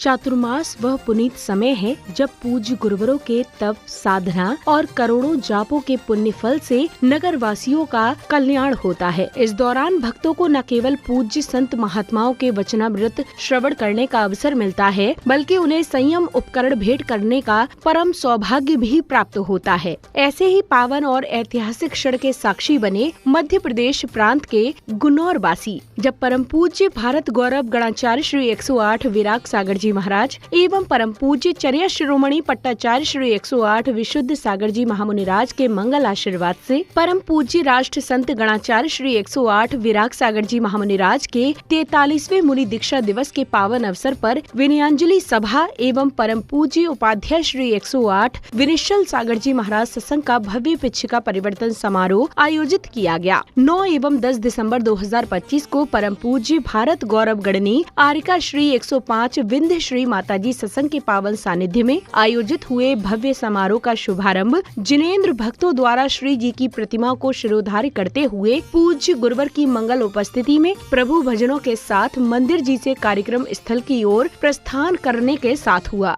चातुर्मास वह पुनीत समय है जब पूज्य गुरुवरों के तप, साधना और करोड़ों जापों के पुण्य फल से नगर वासियों का कल्याण होता है। इस दौरान भक्तों को न केवल पूज्य संत महात्माओं के वचनामृत श्रवण करने का अवसर मिलता है, बल्कि उन्हें संयम उपकरण भेंट करने का परम सौभाग्य भी प्राप्त होता है। ऐसे ही पावन और ऐतिहासिक क्षण के साक्षी बने मध्य प्रदेश प्रांत के गुन्नौर वासी, जब परम पूज्य भारत गौरव गणाचार्य श्री 108 विराग सागर जी महाराज एवं परम पूज्य चर्या शिरोमणि पट्टाचार्य श्री 108 विशुद्ध सागर जी महामुनिराज के मंगल आशीर्वाद से परम पूज्य राष्ट्र संत गणाचार्य श्री 108 विराग सागर जी महामुनिराज के 43वें मुनि दीक्षा दिवस के पावन अवसर पर विनयांजलि सभा एवं परम पूज्य उपाध्याय श्री 108 विनिश्चल सागर जी महाराज सत्संग का भव्य पिछिका परिवर्तन समारोह आयोजित किया गया। 9 एवं 10 दिसंबर 2025 को परम पूज्य भारत गौरव गणनी आरिका श्री 105 विंध्य श्री माताजी सत्संग के पावन सानिध्य में आयोजित हुए भव्य समारोह का शुभारंभ जिनेंद्र भक्तों द्वारा श्री जी की प्रतिमा को शिरोधार्य करते हुए पूज्य गुरुवर की मंगल उपस्थिति में प्रभु भजनों के साथ मंदिर जी से कार्यक्रम स्थल की ओर प्रस्थान करने के साथ हुआ।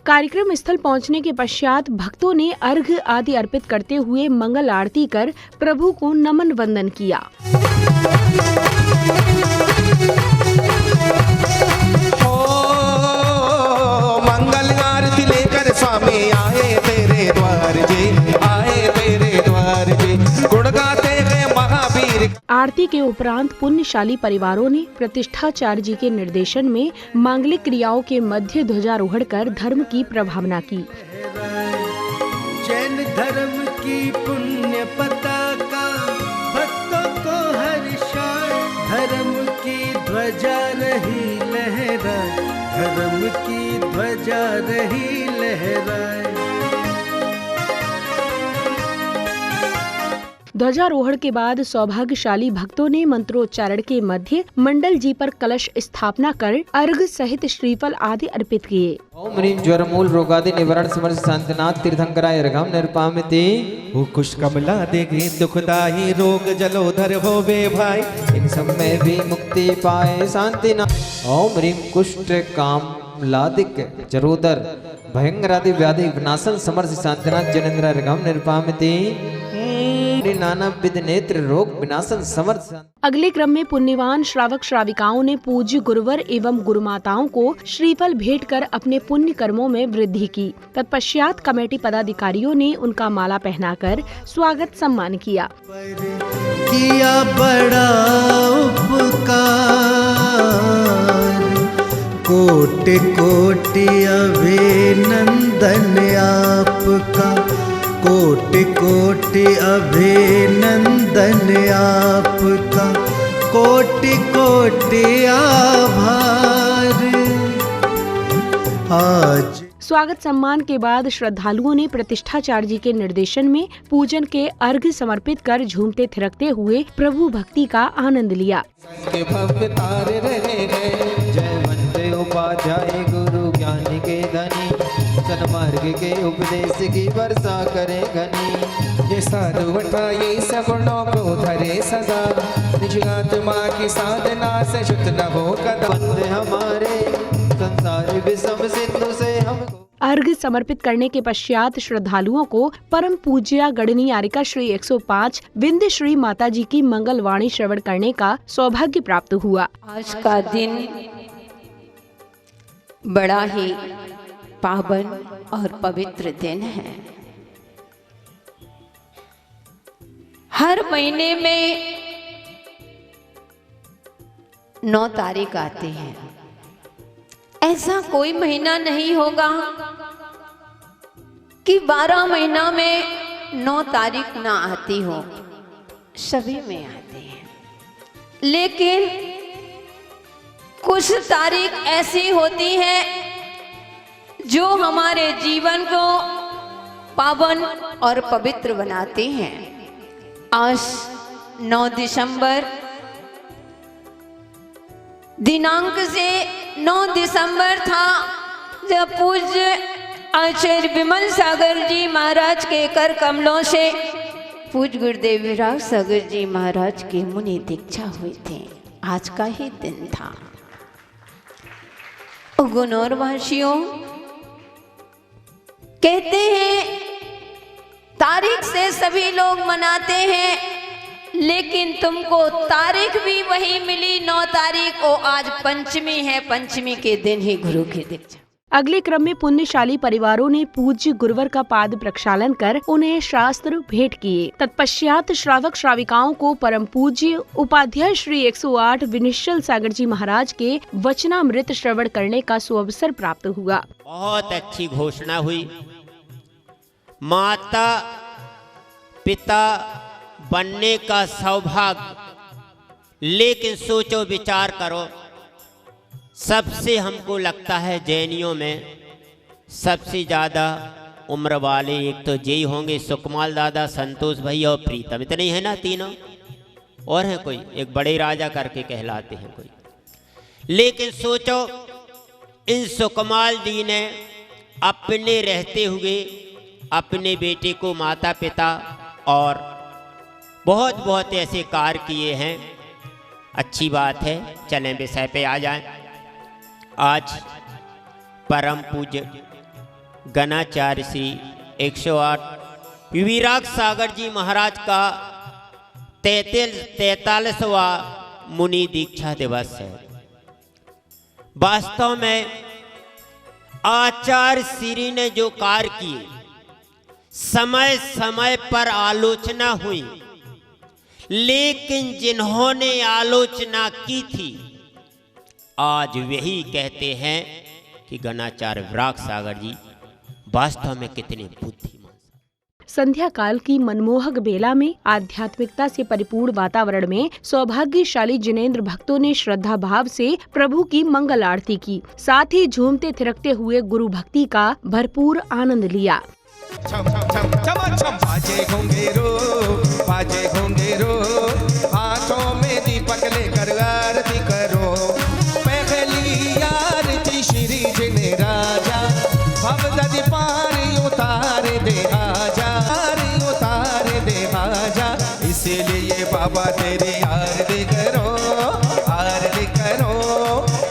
कार्यक्रम स्थल पहुंचने के पश्चात भक्तों ने अर्घ्य आदि अर्पित करते हुए मंगल आरती कर प्रभु को नमन वंदन किया। मंगल आरती लेकर स्वामी आए तेरे द्वार जी, आए तेरे द्वार जी, गुण गाते गए महावीर। आरती के उपरांत पुण्यशाली परिवारों ने प्रतिष्ठाचार्य जी के निर्देशन में मांगलिक क्रियाओं के मध्य ध्वजारोहण कर धर्म की प्रभावना की। जैन धर्म की पुण्य पताका भक्तों को हर्षाए, धर्म की ध्वजा रही लहराए, धर्म की ध्वजा रही लहराए। ध्वजारोहण के बाद सौभाग्यशाली भक्तों ने मंत्रोच्चारण के मध्य मंडल जी पर कलश स्थापना कर अर्घ सहित श्रीफल आदि अर्पित किए। ओम ह्रीं ज्वरमूल रोगादि निवारण समर्थ शांतिनाथ तीर्थंकराय अर्घम निर्पामिति। वो खुश कमला देगी दुखदाही रोग जलोधर होवे भाई, इन सब में भी मुक्ति पाए शांतिनाथ। ओम ह्रीं कुष्ठ काम लादिक जरोदर भयंकरादि व्याधि विनाशन समर्थ शांतिनाथ जनेन्द्र अर्घम निर्पामिति। नाना विध नेत्र रोग विनाशन समर्थ। अगले क्रम में पुण्यवान श्रावक श्राविकाओं ने पूज्य गुरुवर एवं गुरुमाताओं को श्रीफल भेंट कर अपने पुण्य कर्मों में वृद्धि की। तत्पश्चात कमेटी पदाधिकारियों ने उनका माला पहनाकर स्वागत सम्मान किया। बड़ा उपकार कोटि कोटि अभिनंदन आपका, कोटि कोटि अभिनंदन आपका, कोटि कोटि आभार। आज स्वागत सम्मान के बाद श्रद्धालुओं ने प्रतिष्ठाचार्य जी के निर्देशन में पूजन के अर्घ्य समर्पित कर झूमते थिरकते हुए प्रभु भक्ति का आनंद लिया। उपाध्याय गुरु ज्ञान के धनी, सन्मार्ग के उपदेश की वर्षा करे घनी। ये साधु उठाए सगुणों को धरे सदा, निज आत्मा की साधना से शुद्ध न हो कदा। बंदे हमारे संसार विषम सिंधु से हमको। अर्घ्य समर्पित करने के पश्चात श्रद्धालुओं को परम पूज्या गणनी आरिका श्री 105 विंध्य श्री माताजी की मंगल वाणी श्रवण करने का सौभाग्य प्राप्त हुआ। आज का दिन बड़ा ही पावन और पवित्र दिन है। हर महीने में 9 तारीख आती है। ऐसा कोई महीना नहीं होगा कि 12 महीना में 9 तारीख ना आती हो, सभी में आती है। लेकिन कुछ तारीख ऐसी होती है जो हमारे जीवन को पावन और पवित्र बनाती हैं। आज 9 दिसंबर दिनांक से 9 दिसंबर था जब पूज्य आचार्य विमल सागर जी महाराज के कर कमलों से पूज्य गुरुदेव विराग सागर जी महाराज की मुनि दीक्षा हुई थी। आज का ही दिन था। गुनौर वासियों, कहते हैं तारीख से सभी लोग मनाते हैं, लेकिन तुमको तारीख भी वही मिली 9 तारीख को। आज पंचमी है, पंचमी के दिन ही गुरु की दीक्षा। अगले क्रम में पुण्यशाली परिवारों ने पूज्य गुरुवर का पाद प्रक्षालन कर उन्हें शास्त्र भेंट किए। तत्पश्चात श्रावक श्राविकाओं को परम पूज्य उपाध्याय श्री 108 विनिश्चल सागर जी महाराज के वचनामृत श्रवण करने का सुअवसर प्राप्त हुआ। बहुत अच्छी घोषणा हुई। माता पिता बनने का सौभाग्य, लेकिन सोचो विचार करो, सबसे हमको लगता है जैनियों में सबसे ज़्यादा उम्र वाले एक तो जय होंगे, सुकमाल दादा, संतोष भैया और प्रीतम, इतने ही है ना तीनों, और हैं कोई एक बड़े राजा करके कहलाते हैं कोई। लेकिन सोचो इन सुकमाल दी ने अपने रहते हुए अपने बेटे को माता पिता और बहुत बहुत ऐसे कार्य किए हैं। अच्छी बात है, चलें विषय पे आ जाएं। आज परम पूज्य गणाचार्य श्री 108 विराग सागर जी महाराज का 43वां मुनि दीक्षा दिवस है। वास्तव में आचार्य श्री ने जो कार्य किए, समय समय पर आलोचना हुई, लेकिन जिन्होंने आलोचना की थी आज वही कहते हैं कि गणाचार्य विराग सागर जी वास्तव में कितने बुद्धिमान। संध्या काल की मनमोहक बेला में आध्यात्मिकता से परिपूर्ण वातावरण में सौभाग्यशाली जिनेंद्र भक्तों ने श्रद्धा भाव से प्रभु की मंगल आरती की। साथ ही झूमते थिरकते हुए गुरु भक्ति का भरपूर आनंद लिया। छम छम छम छम बाजे घोंघेरो, हाथों में दीपक लेकर आरती करो। पहली आरती श्री जिने राजा, भवदधि पारी उतारे दे आजा, उतारे दे आजा। इसीलिए बाबा तेरी आरती करो, आरती करो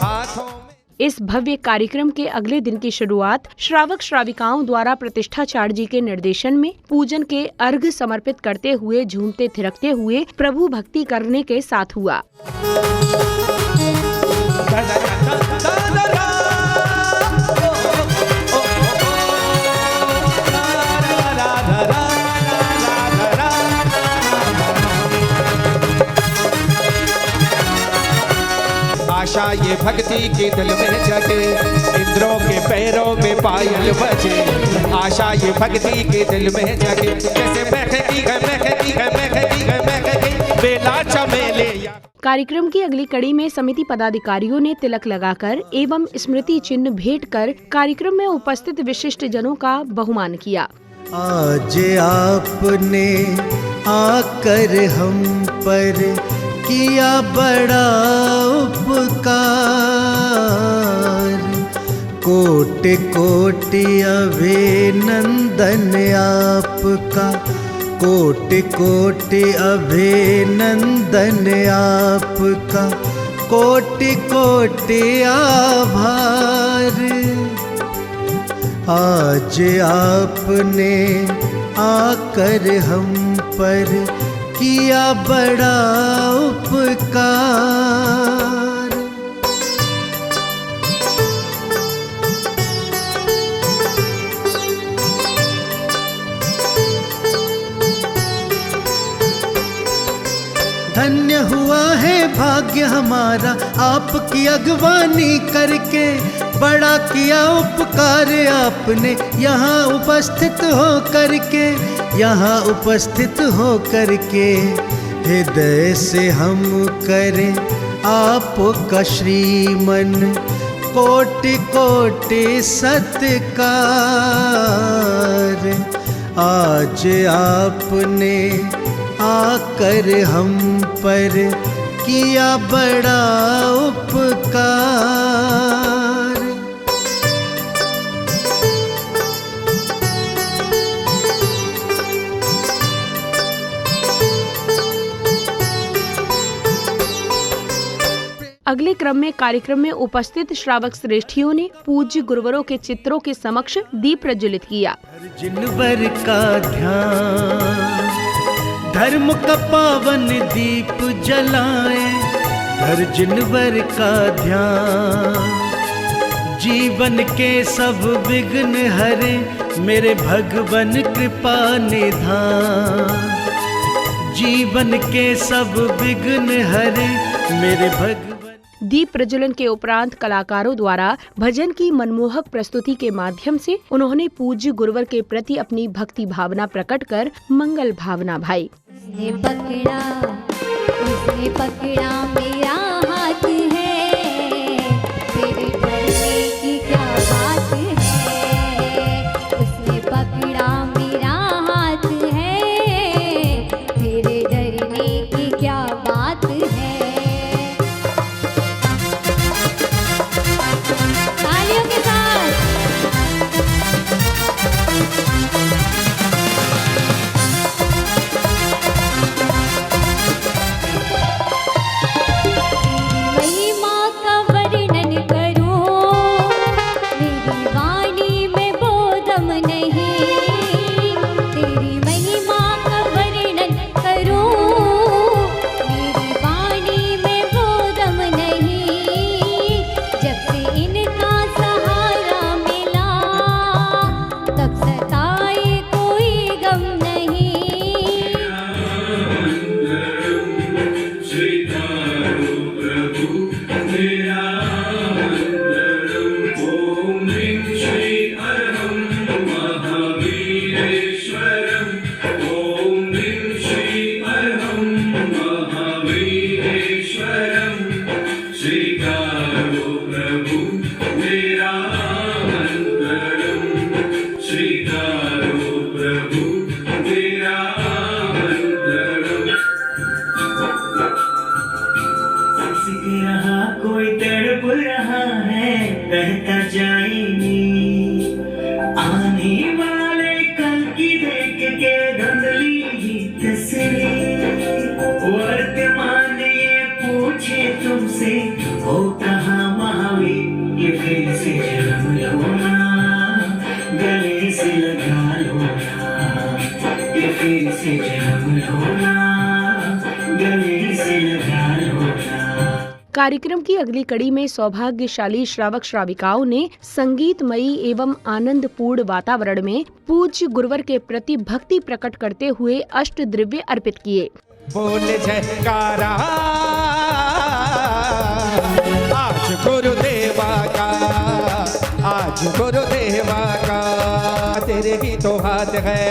हाथों में। इस भव्य कार्यक्रम के अगले दिन की शुरुआत श्रावक श्राविकाओं द्वारा प्रतिष्ठाचार्य जी के निर्देशन में पूजन के अर्घ समर्पित करते हुए झूमते थिरकते हुए प्रभु भक्ति करने के साथ हुआ। आशा ये भक्ति के दिल में जगे, इंद्रों के पैरों में पायल बजे। आशा ये भक्ति के दिल में जगे, जैसे महकी है महकी है महकी है महकी बेला चमेले। कार्यक्रम की अगली कड़ी में समिति पदाधिकारियों ने तिलक लगाकर एवं स्मृति चिन्ह भेंट कर कार्यक्रम में उपस्थित विशिष्ट जनों का बहुमान किया। आज आपने आकर हम पर किया बड़ा उपकार, कोटि कोटि अभिनंदन आपका, कोटि कोटि अभिनंदन आपका, कोटि कोटि आभार। आज आपने आकर हम पर किया बड़ा उपकार। धन्य हुआ है भाग्य हमारा आपकी अगवानी करके, बड़ा किया उपकार आपने यहाँ उपस्थित हो करके, यहाँ उपस्थित हो करके। हृदय से हम करें आपका श्रीमन कोटि कोटि सत्कार। आज आपने आकर हम पर किया बड़ा उपकार। अगले क्रम में कार्यक्रम में उपस्थित श्रावक श्रेष्ठियों ने पूज्य गुरुवरों के चित्रों के समक्ष दीप प्रज्वलित किया। जिनवर का ध्यान धर्म का पावन दीप जलाए, धर जिनवर का ध्यान जीवन के सब विघ्न हरे, मेरे भगवन कृपा निधान। जीवन के सब विघ्न हरे मेरे भगवन। दीप प्रज्वलन के उपरांत कलाकारों द्वारा भजन की मनमोहक प्रस्तुति के माध्यम से उन्होंने पूज्य गुरुवर के प्रति अपनी भक्ति भावना प्रकट कर मंगल भावना भाई। उसने पकड़ा मेरा हाथ है, तेरे डरने की क्या बात है। उसने पकड़ा मेरा हाथ है, तेरे डरने की क्या बात है। तालियों के साथ महिमा का वर्णन करूं, मेरी वाणी में बोधम नहीं। तेरी महिमा का वर्णन करूं, मेरी वाणी में बोधम नहीं। जब से इनका सहारा मिला, तब सताए कोई गम नहीं। सीख रहा कोई तड़प रहा है, कहता जाएगी आने वाले कल की देख के धुंधली ही तस्वीर। वर्तमान ये पूछे तुमसे हो कहाँ महावीर, ये फिर से जन्म लो ना, गले से लगा लो ना। ये फिर से जन्म लो ना, गले से लगा लो ना। कार्यक्रम की अगली कड़ी में सौभाग्यशाली श्रावक श्राविकाओं ने संगीतमयी एवं आनंदपूर्ण वातावरण में पूज्य गुरुवर के प्रति भक्ति प्रकट करते हुए अष्ट द्रव्य अर्पित किए। बोल जयकारा आज गुरुदेवा का, आज गुरुदेवा का, तेरे ही तो हाथ है।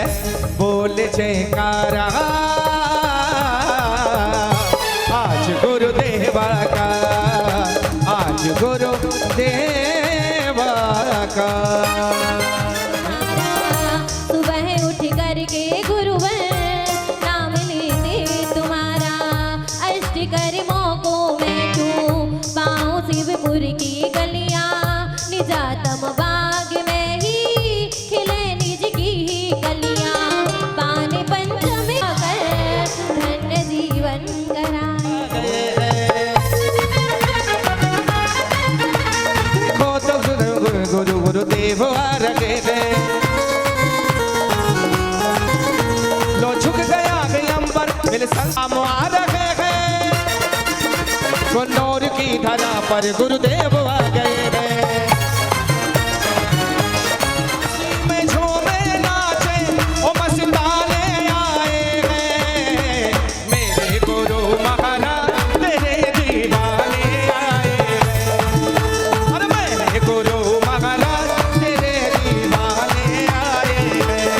बोल जयकारा आज गुरुदेवा का, आज गुरुदेवा का। सुबह उठ करके गुरुवर नाम लेते तुम्हारा, अष्ट कर्मों को मैं छूं पाऊं शिवपुर की गलियां। निजातम बाग में ही खिले निज की ही कलियां, पान पंचमी कर धन्य जीवन कराए। गुरु गुरुदेव आ रहे हैं, लो झुक गया अंबर मिल सलाम आ रहे हैं। कन्नौर की धरा पर गुरुदेव आ गए हैं। में झूमे नाचे ओ मस्ताने आए हैं, मेरे गुरु महाराज तेरे दीवाने आए हैं। और मेरे गुरु महाराज तेरे दीवाने आए हैं।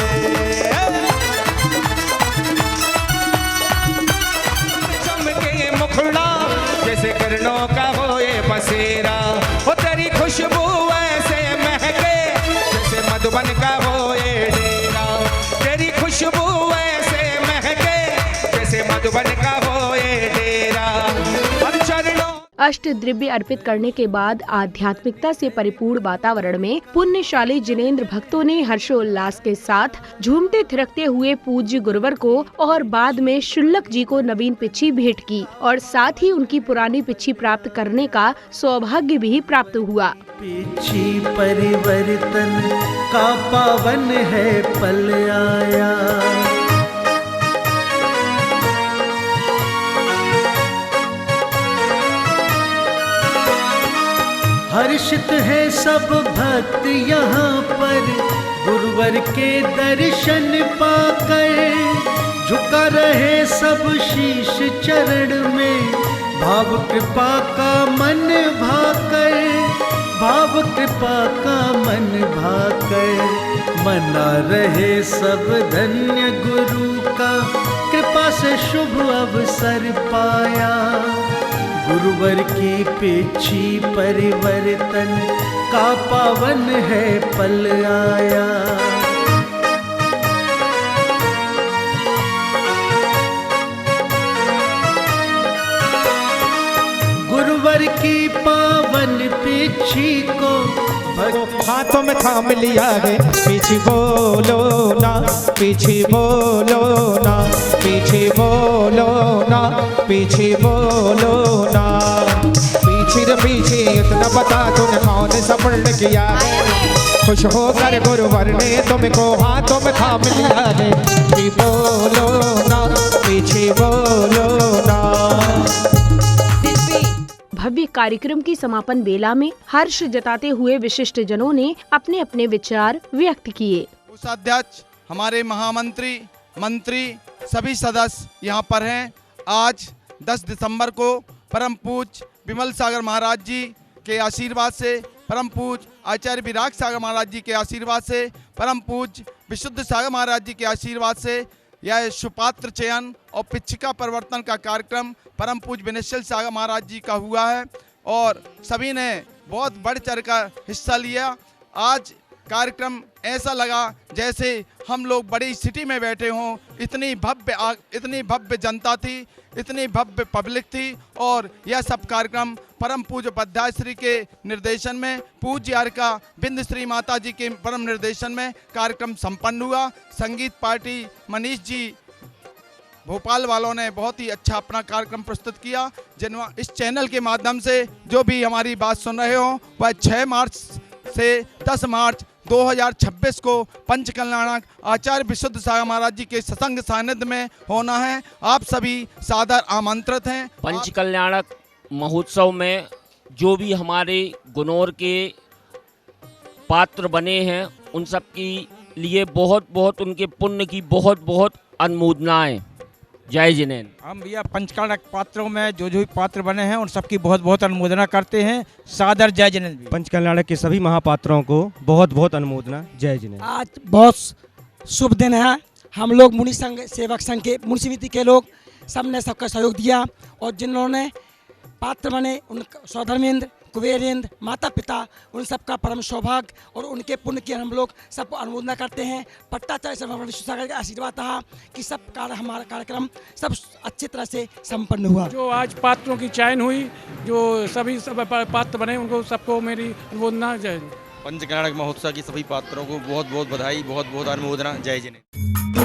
चमके मुखड़ा जैसे कर्णों का हो ये बसेरा, ओ तेरी खुशबू ऐसे महके जैसे मधुबन का हो ये डेरा। तेरी खुशबू ऐसे महके जैसे मधुबन का हो ये डेरा। अष्ट द्रव्य अर्पित करने के बाद आध्यात्मिकता से परिपूर्ण वातावरण में पुण्यशाली जिनेंद्र भक्तों ने हर्षोल्लास के साथ झूमते थिरकते हुए पूज्य गुरुवर को और बाद में शुल्लक जी को नवीन पिच्छी भेंट की और साथ ही उनकी पुरानी पिच्छी प्राप्त करने का सौभाग्य भी प्राप्त हुआ। पिच्छी परिवर्तन का पावन है पल आया, हर्षित है सब भक्त यहाँ पर गुरुवर के दर्शन पाकर, झुका रहे सब शीश चरण में भाव कृपा का मन भाकर, भाव कृपा का मन भाकर, मना रहे सब धन्य गुरु का कृपा से शुभ अवसर पाया, गुरुवर की पिच्छी परिवर्तन का पावन है पल आया। गुरुवर की पावन पिच्छी को हाथों में थाम लिया है, पीछे बोलो ना, पीछे बोलो ना, पीछे बोलो ना, पीछे बोलो ना, पीछे रे पीछे इतना बता तूने कौन सफल किया है, खुश होकर गुरुवर ने तुमको हाथों में थाम लिया है, पीछे बोलो ना, पीछे बोलो ना। भव्य कार्यक्रम की समापन बेला में हर्ष जताते हुए विशिष्ट जनों ने अपने अपने विचार व्यक्त किए। कोषाध्यक्ष, हमारे महामंत्री, मंत्री, सभी सदस्य यहाँ पर हैं। आज 10 दिसंबर को परम पूज्य विमल सागर महाराज जी के आशीर्वाद से, परम पूज्य आचार्य विराग सागर महाराज जी के आशीर्वाद से, परम पूज्य विशुद्ध सागर महाराज जी के आशीर्वाद से यह सुपात्र चयन और पिच्छिका परिवर्तन का कार्यक्रम परम पूज्य विनेश्वर सागर महाराज जी का हुआ है और सभी ने बहुत बढ़ चढ़ कर हिस्सा लिया। आज कार्यक्रम ऐसा लगा जैसे हम लोग बड़ी सिटी में बैठे हों, इतनी भव्य जनता थी, इतनी भव्य पब्लिक थी और यह सब कार्यक्रम परम पूज्य उपाध्याय श्री के निर्देशन में, पूज्य अर्का बिंद श्री माता जी के परम निर्देशन में कार्यक्रम संपन्न हुआ। संगीत पार्टी मनीष जी भोपाल वालों ने बहुत ही अच्छा अपना कार्यक्रम प्रस्तुत किया। इस चैनल के माध्यम से जो भी हमारी बात सुन रहे हो वह 6 मार्च से 10 मार्च 2026 को पंच कल्याणक आचार्य विशुद्ध सागर महाराज जी के सत्संग सानिध्य में होना है। आप सभी सादर आमंत्रित हैं। पंच कल्याणक महोत्सव में जो भी हमारे गुनौर के पात्र बने हैं उन सब के लिए बहुत बहुत उनके पुण्य की बहुत बहुत अनुमोदनाएं। जय जिनेंद्र। हम भैया पंचकल्याणक पात्रों में जो जो पात्र बने हैं उन सबकी बहुत बहुत अनुमोदना करते हैं। सादर जय जिनेंद्र। पंचकल्याणक के सभी महापात्रों को बहुत बहुत अनुमोदना। जय जिनेंद्र। आज बहुत शुभ दिन है। हम लोग मुनि संघ सेवक संघ के मुनि समिति के लोग सब ने सबका सहयोग दिया और जिन्होंने पात्र बने उन सौधर्मेंद्र, कुबेरेंद्र, माता पिता, उन सबका परम सौभाग्य और उनके पुण्य की हम लोग सबको अनुमोदना करते हैं। पट्टाचार्य से विश्व सागर का आशीर्वाद रहा कि सब हमारा कार्यक्रम सब अच्छी तरह से संपन्न हुआ। जो आज पात्रों की चयन हुई, जो सभी सब पात्र बने उनको सबको मेरी अनुमोदना। जय। पंचकल्याणक महोत्सव की सभी पात्रों को बहुत बहुत बधाई, बहुत बहुत अनुमोदना। जय जिनेंद्र।